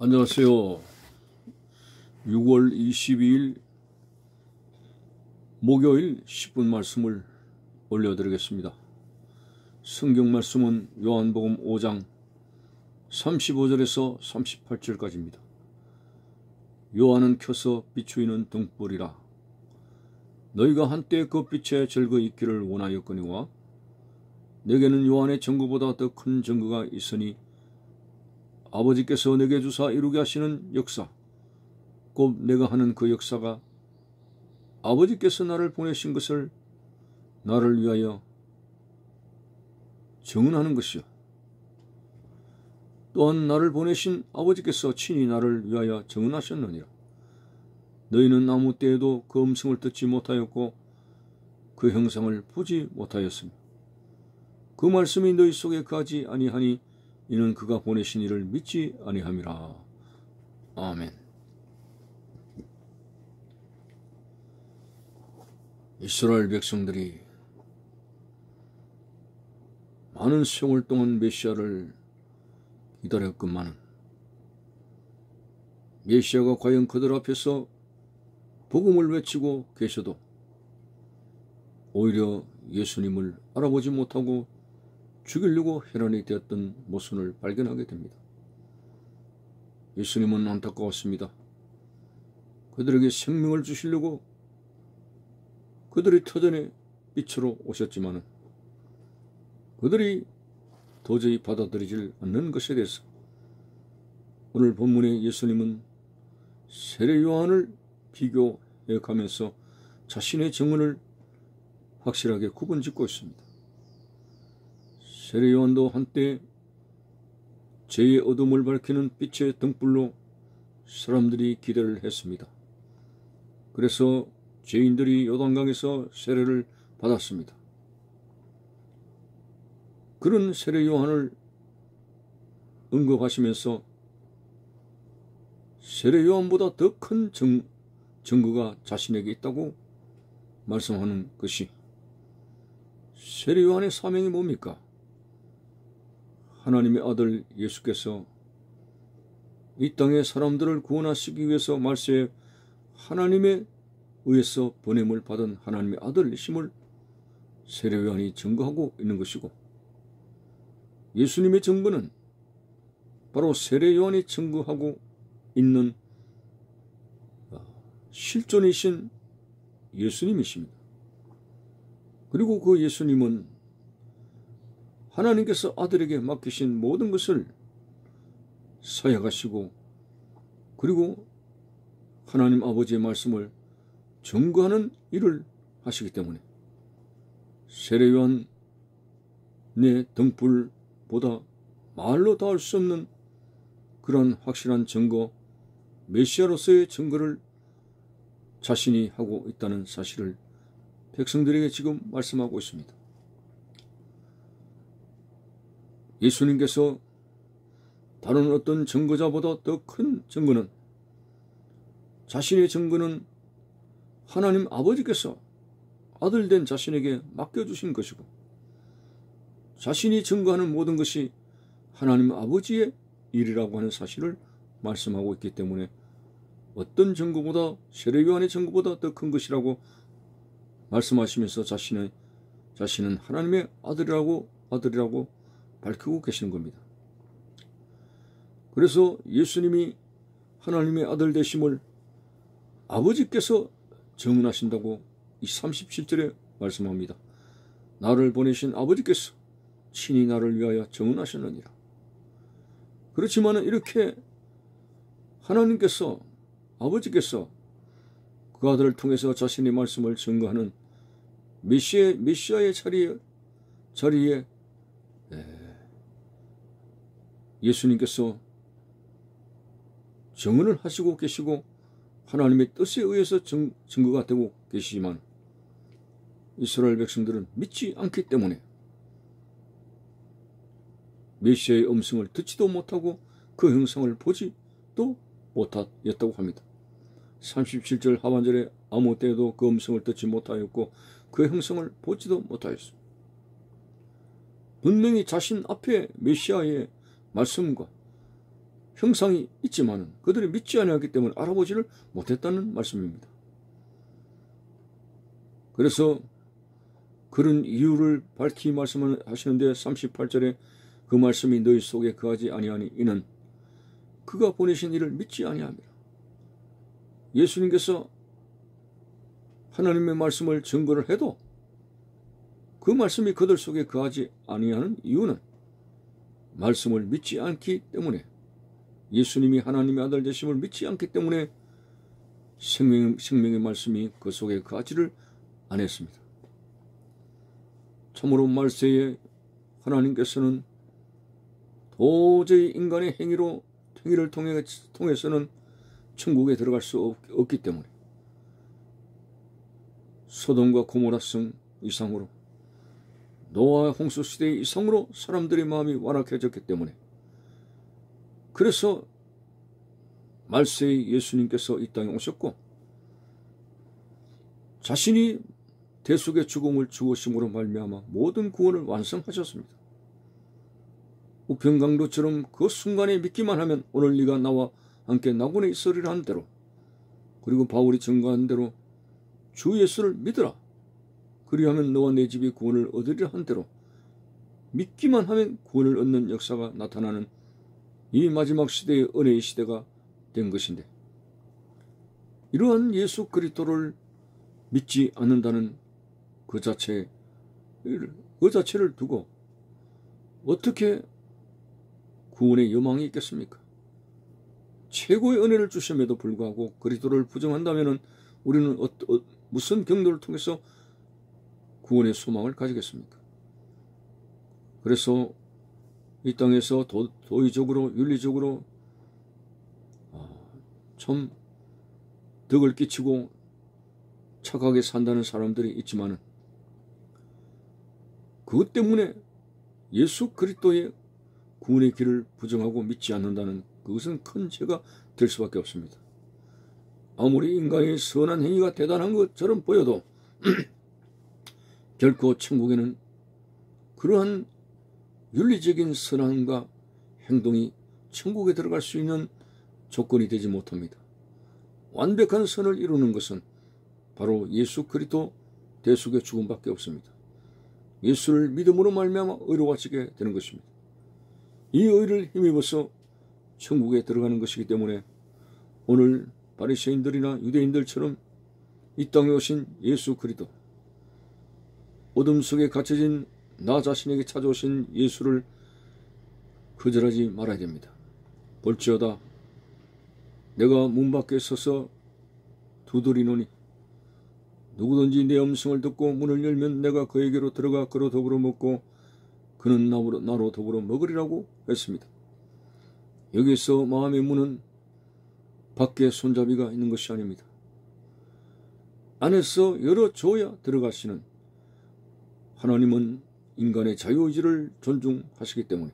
안녕하세요. 6월 22일 목요일 10분 말씀을 올려드리겠습니다. 성경 말씀은 요한복음 5장 35절에서 38절까지입니다. 요한은 켜서 비추이는 등불이라. 너희가 한때 그 빛에 즐거 있기를 원하였거니와 내게는 요한의 증거보다 더 큰 증거가 있으니 아버지께서 내게 주사 이루게 하시는 역사, 곧 내가 하는 그 역사가 아버지께서 나를 보내신 것을 나를 위하여 증언하는 것이요. 또한 나를 보내신 아버지께서 친히 나를 위하여 증언하셨느니라. 너희는 아무 때에도 그 음성을 듣지 못하였고 그 형상을 보지 못하였으며 그 말씀이 너희 속에 거하지 아니하니 이는 그가 보내신 이를 믿지 아니함이라. 아멘. 이스라엘 백성들이 많은 세월 동안 메시아를 기다렸건만은 메시아가 과연 그들 앞에서 복음을 외치고 계셔도 오히려 예수님을 알아보지 못하고 죽이려고 혈안이 되었던 모순을 발견하게 됩니다. 예수님은 안타까웠습니다. 그들에게 생명을 주시려고 그들의 터전에 빛으로 오셨지만 그들이 도저히 받아들이질 않는 것에 대해서 오늘 본문의 예수님은 세례 요한을 비교해 가면서 자신의 증언을 확실하게 구분짓고 있습니다. 세례 요한도 한때 죄의 어둠을 밝히는 빛의 등불로 사람들이 기대를 했습니다. 그래서 죄인들이 요단강에서 세례를 받았습니다. 그런 세례 요한을 언급하시면서 세례 요한보다 더 큰 증거가 자신에게 있다고 말씀하는 것이, 세례 요한의 사명이 뭡니까? 하나님의 아들 예수께서 이 땅의 사람들을 구원하시기 위해서 말세에 하나님의 의해서 보냄을 받은 하나님의 아들이심을 세례 요한이 증거하고 있는 것이고, 예수님의 증거는 바로 세례 요한이 증거하고 있는 실존이신 예수님이십니다. 그리고 그 예수님은 하나님께서 아들에게 맡기신 모든 것을 사역하시고 그리고 하나님 아버지의 말씀을 증거하는 일을 하시기 때문에 세례 요한의 등불보다 말로 다 할 수 없는 그런 확실한 증거, 메시아로서의 증거를 자신이 하고 있다는 사실을 백성들에게 지금 말씀하고 있습니다. 예수님께서 다른 어떤 증거자보다 더 큰 증거는, 자신의 증거는 하나님 아버지께서 아들된 자신에게 맡겨주신 것이고, 자신이 증거하는 모든 것이 하나님 아버지의 일이라고 하는 사실을 말씀하고 있기 때문에 어떤 증거보다, 세례 요한의 증거보다 더 큰 것이라고 말씀하시면서 자신은 하나님의 아들이라고 밝히고 계시는 겁니다. 그래서 예수님이 하나님의 아들 되심을 아버지께서 증언하신다고 이 37절에 말씀합니다. 나를 보내신 아버지께서 친히 나를 위하여 증언하셨느니라. 그렇지만 이렇게 하나님께서, 아버지께서 그 아들을 통해서 자신의 말씀을 증거하는 메시아의 자리에 예수님께서 증언을 하시고 계시고 하나님의 뜻에 의해서 증거가 되고 계시지만 이스라엘 백성들은 믿지 않기 때문에 메시아의 음성을 듣지도 못하고 그 형상을 보지도 못하였다고 합니다. 37절 하반절에 아무 때에도 그 음성을 듣지 못하였고 그 형상을 보지도 못하였습니다. 분명히 자신 앞에 메시아의 말씀과 형상이 있지만 그들이 믿지 아니하기 때문에 알아보지를 못했다는 말씀입니다. 그래서 그런 이유를 밝히 말씀하시는데 38절에 그 말씀이 너희 속에 거하지 아니하니 이는 그가 보내신 이를 믿지 아니함이라. 예수님께서 하나님의 말씀을 증거를 해도 그 말씀이 그들 속에 거하지 아니하는 이유는 말씀을 믿지 않기 때문에, 예수님이 하나님의 아들 되심을 믿지 않기 때문에 생명의 말씀이 그 속에 거하지를 않았습니다. 참으로 말세에 하나님께서는 도저히 인간의 행위를 통해서는 천국에 들어갈 수 없기 때문에 소돔과 고모라성 이상으로, 노아의 홍수 시대 이상으로 사람들의 마음이 완악해졌기 때문에, 그래서 말세에 예수님께서 이 땅에 오셨고 자신이 대속의 죽음을 죽으심으로 말미암아 모든 구원을 완성하셨습니다. 우편강도처럼 그 순간에 믿기만 하면 오늘 네가 나와 함께 낙원에 있으리라 한 대로, 그리고 바울이 증거한 대로 주 예수를 믿으라, 그리하면 너와 내 집이 구원을 얻으리라 한 대로 믿기만 하면 구원을 얻는 역사가 나타나는 이 마지막 시대의 은혜의 시대가 된 것인데, 이러한 예수 그리스도를 믿지 않는다는 그 자체를 두고 어떻게 구원의 여망이 있겠습니까? 최고의 은혜를 주심에도 불구하고 그리스도를 부정한다면 우리는 무슨 경로를 통해서 구원의 소망을 가지겠습니까? 그래서 이 땅에서 도의적으로 윤리적으로 참 덕을 끼치고 착하게 산다는 사람들이 있지만은 그것 때문에 예수 그리스도의 구원의 길을 부정하고 믿지 않는다는 그것은 큰 죄가 될 수밖에 없습니다. 아무리 인간의 선한 행위가 대단한 것처럼 보여도 결코 천국에는 그러한 윤리적인 선함과 행동이 천국에 들어갈 수 있는 조건이 되지 못합니다. 완벽한 선을 이루는 것은 바로 예수 그리스도 대속의 죽음밖에 없습니다. 예수를 믿음으로 말미암아 의로워지게 되는 것입니다. 이 의를 힘입어서 천국에 들어가는 것이기 때문에 오늘 바리새인들이나 유대인들처럼 이 땅에 오신 예수 그리스도, 어둠 속에 갇혀진 나 자신에게 찾아오신 예수를 거절하지 말아야 됩니다. 볼지어다 내가 문 밖에 서서 두드리노니 누구든지 내 음성을 듣고 문을 열면 내가 그에게로 들어가 그로 더불어 먹고 그는 나로 더불어 먹으리라고 했습니다. 여기서 마음의 문은 밖에 손잡이가 있는 것이 아닙니다. 안에서 열어줘야 들어가시는 하나님은 인간의 자유의지를 존중하시기 때문에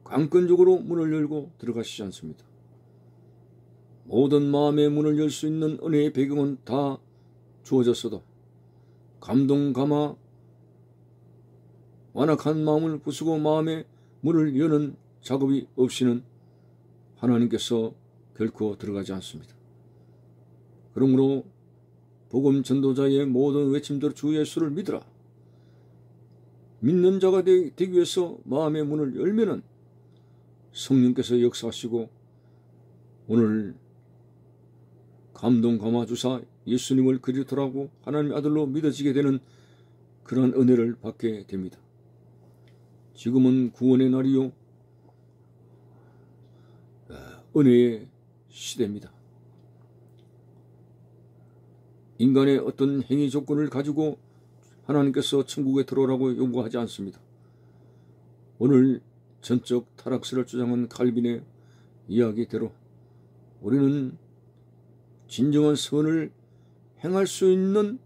강권적으로 문을 열고 들어가시지 않습니다. 모든 마음의 문을 열 수 있는 은혜의 배경은 다 주어졌어도 감동 감화 완악한 마음을 부수고 마음의 문을 여는 작업이 없이는 하나님께서 결코 들어가지 않습니다. 그러므로 복음 전도자의 모든 외침대로 주 예수를 믿으라. 믿는 자가 되기 위해서 마음의 문을 열면은 성령께서 역사하시고 오늘 감동 감화 주사 예수님을 그리스도라고 하나님의 아들로 믿어지게 되는 그러한 은혜를 받게 됩니다. 지금은 구원의 날이요 은혜의 시대입니다. 인간의 어떤 행위 조건을 가지고 하나님께서 천국에 들어오라고 요구하지 않습니다. 오늘 전적 타락세를 주장한 칼빈의 이야기대로 우리는 진정한 선을 행할 수 있는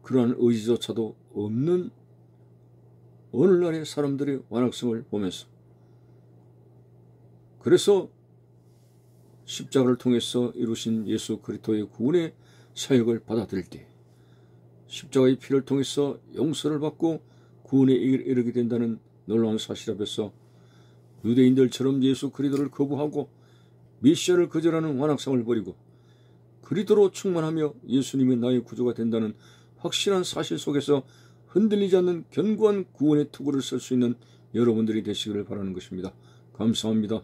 그러한 의지조차도 없는 오늘날의 사람들의 완악성을 보면서, 그래서 십자가를 통해서 이루신 예수 그리스도의 구원의 사역을 받아들일 때 십자가의 피를 통해서 용서를 받고 구원에 이르게 된다는 놀라운 사실 앞에서 유대인들처럼 예수 그리스도를 거부하고 메시아를 거절하는 완악상을 버리고 그리스도로 충만하며 예수님이 나의 구주가 된다는 확실한 사실 속에서 흔들리지 않는 견고한 구원의 투구를 쓸 수 있는 여러분들이 되시기를 바라는 것입니다. 감사합니다.